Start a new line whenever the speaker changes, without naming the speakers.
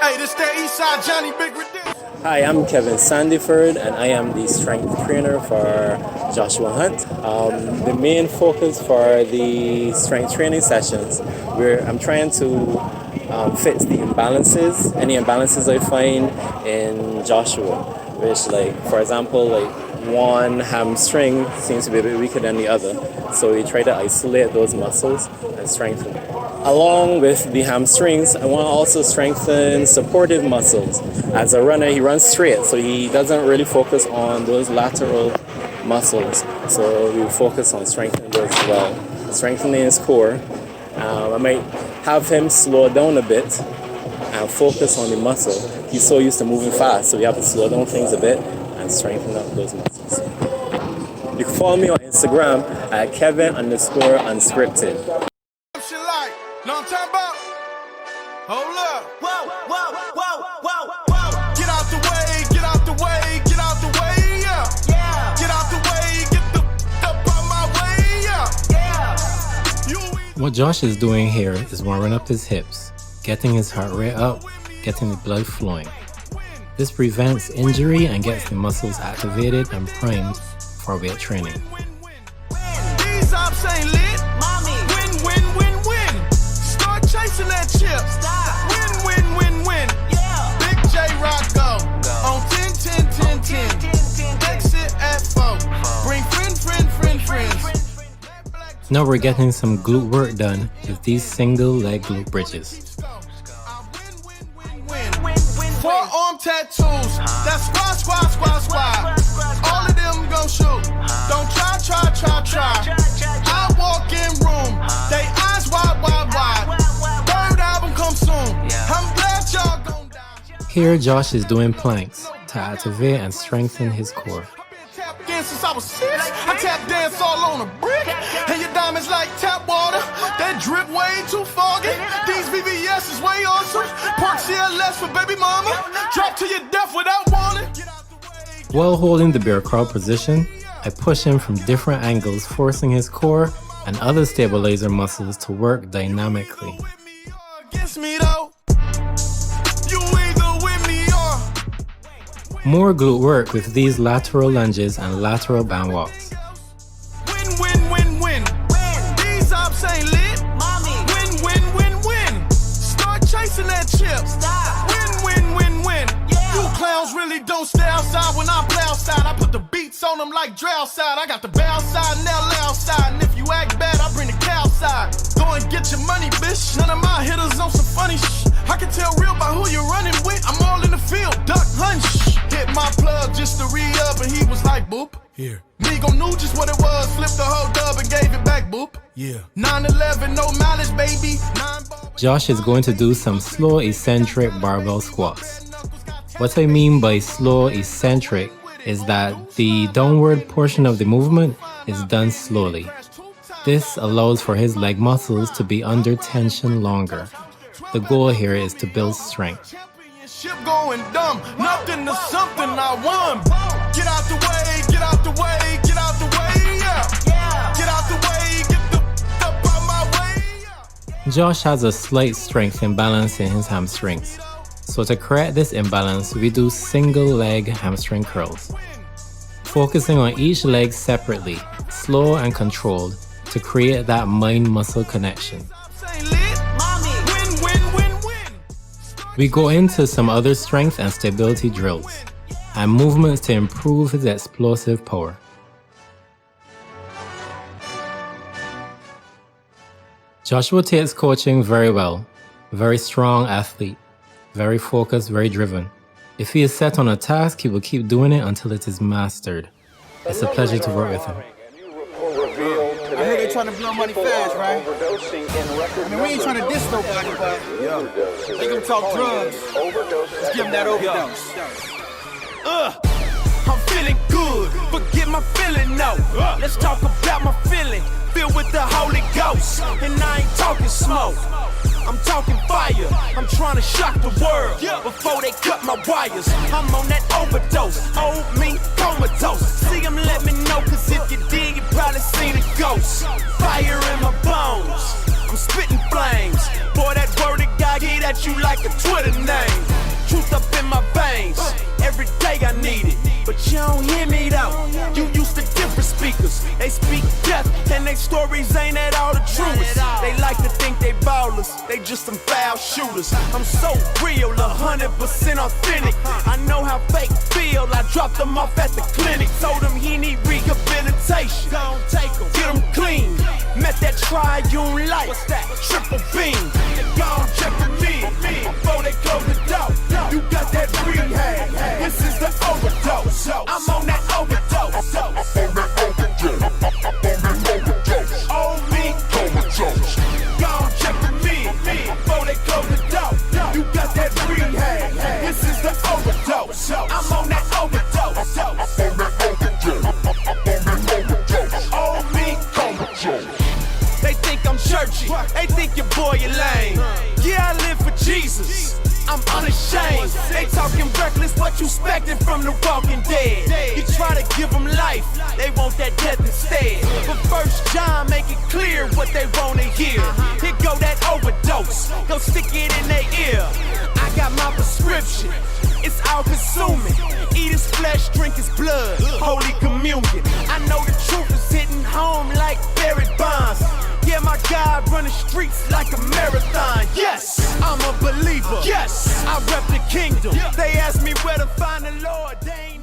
Hey, this that Eastside Johnny Big Redemption.
Hi, I'm Kevin Sandyford, and I am the strength trainer for Joshua Hunt. The main focus for the strength training sessions, I'm trying to fix the imbalances, any imbalances I find in Joshua, which, like, for example, like one hamstring seems to be a bit weaker than the other, so we try to isolate those muscles and strengthen them. Along with the hamstrings, I want to also strengthen supportive muscles. As a runner, he runs straight, so he doesn't really focus on those lateral muscles. So we focus on strengthening those as well. Strengthening his core. I might have him slow down a bit and focus on the muscle. He's so used to moving fast, so we have to slow down things a bit and strengthen up those muscles. You can follow me on Instagram at Kevin_unscripted.
Know what I'm talking about? Hold up.
Whoa, whoa, whoa, whoa, whoa.
Get out the way, get out the way, get out the way, yeah.
Yeah.
Get out the way, get the up on my way, yeah.
Yeah.
What Josh is doing here is warming up his hips, getting his heart rate up, getting the blood flowing. This prevents injury and gets the muscles activated and primed for weight training.
These ops ain't lit.
Mommy.
Win. Start chasing that chip.
Stop.
Win.
Yeah.
Big J Rocco. On 10. Exit at 4. Bring friends.
Now we're getting some glute work done with these single leg glute bridges.
Forearm tattoos. That's squad. All of them gon' shoot. Don't try. I walk in room. They eyes wide. Third album come soon. I'm glad y'all gon' die.
Here Josh is doing planks to activate and strengthen his core.
Tap dance since I was 6. I tap dance all on a brick. And your diamonds like tap water. That drip way too foggy. These VVS is way awesome. Park CLS for baby mama. Drop to your death without warning.
While holding the bear crawl position, I push him from different angles, forcing his core and other stabilizer muscles to work dynamically. More glute work with these lateral lunges and lateral band walks.
Win. These ops ain't lit.
Mommy.
Win. Start chasing that chip.
Stop.
Win.
Yeah.
You clowns really don't stay outside when I play outside. I put the beats on them like drow side. I got the bow side and that loud side. And if you act bad, I bring the cow side. Go and get your money, bitch. None of my hitters on some funny shit. I can tell real by who you're running with. I'm all in the field, duck, hunch. Hit my plug just to re-up, and he was like, boop.
Here.
Migo knew just what it was, flipped the whole dub and gave it back, boop.
Yeah.
911, no mileage, baby.
Josh is going to do some slow eccentric barbell squats. What I mean by slow eccentric is that the downward portion of the movement is done slowly. This allows for his leg muscles to be under tension longer. The goal here is to build strength.
Ship going dumb, nothing to something I won. Get out the way, get out the way, get out the way, yeah. Get out the way, get the up on my way, yeah.
Josh has a slight strength imbalance in his hamstrings. So to correct this imbalance, we do single leg hamstring curls. Focusing on each leg separately, slow and controlled, to create that mind-muscle connection. We go into some other strength and stability drills, and movements to improve his explosive power. Joshua takes coaching very well, very strong athlete, very focused, very driven. If he is set on a task, he will keep doing it until it is mastered. It's a pleasure to work with him.
I heard they trying to blow money fast, right? I mean, we ain't trying to diss nobody, but they gonna talk drugs. Let's give them that overdose.
I'm feeling good, forget my feeling, no. Let's talk about my feeling, filled with the Holy Ghost. And I ain't talking smoke, I'm talking fire. I'm trying to shock the world before they cut my wires. I'm on that overdose, old me comatose. See them, let me know, cause if you did, you probably seen a ghost. Fire in my bones, I'm spitting flames. Boy, that word of God get at you like a Twitter name. every day I need it. But you don't hear me though. You used to different speakers. They speak death, and they stories ain't at all the truest. They like to think they ballers, they just some foul shooters. I'm so real, 100% authentic. I know how fake feel, I dropped them off at the clinic. Told him he need rehabilitation. Gon' take him, get him clean. Met that triune light, triple beam. Gon' check with me before they close the door. You got that rehab, this is the overdose. I'm on that overdose. Oh me, gon' check with me before they close the door. You got that rehab, this is the overdose. I'm on that overdose. Oh me, they think I'm churchy, they think your boy is lame. Yeah, I live for Jesus, I'm unashamed. They talking reckless, what you expecting from the walking dead? You try to give them life, they want that death instead. But 1 John make it clear what they wanna hear. Here go that overdose, go stick it in their ear. I got my prescription, it's all consuming. Eat his flesh, drink his blood, holy communion. I know the truth is hitting home like buried bonds. Yeah, my God run the streets like a marathon. Yes, I'm a believer. Yes, I rep the kingdom. They ask me where to find the Lord. They ain't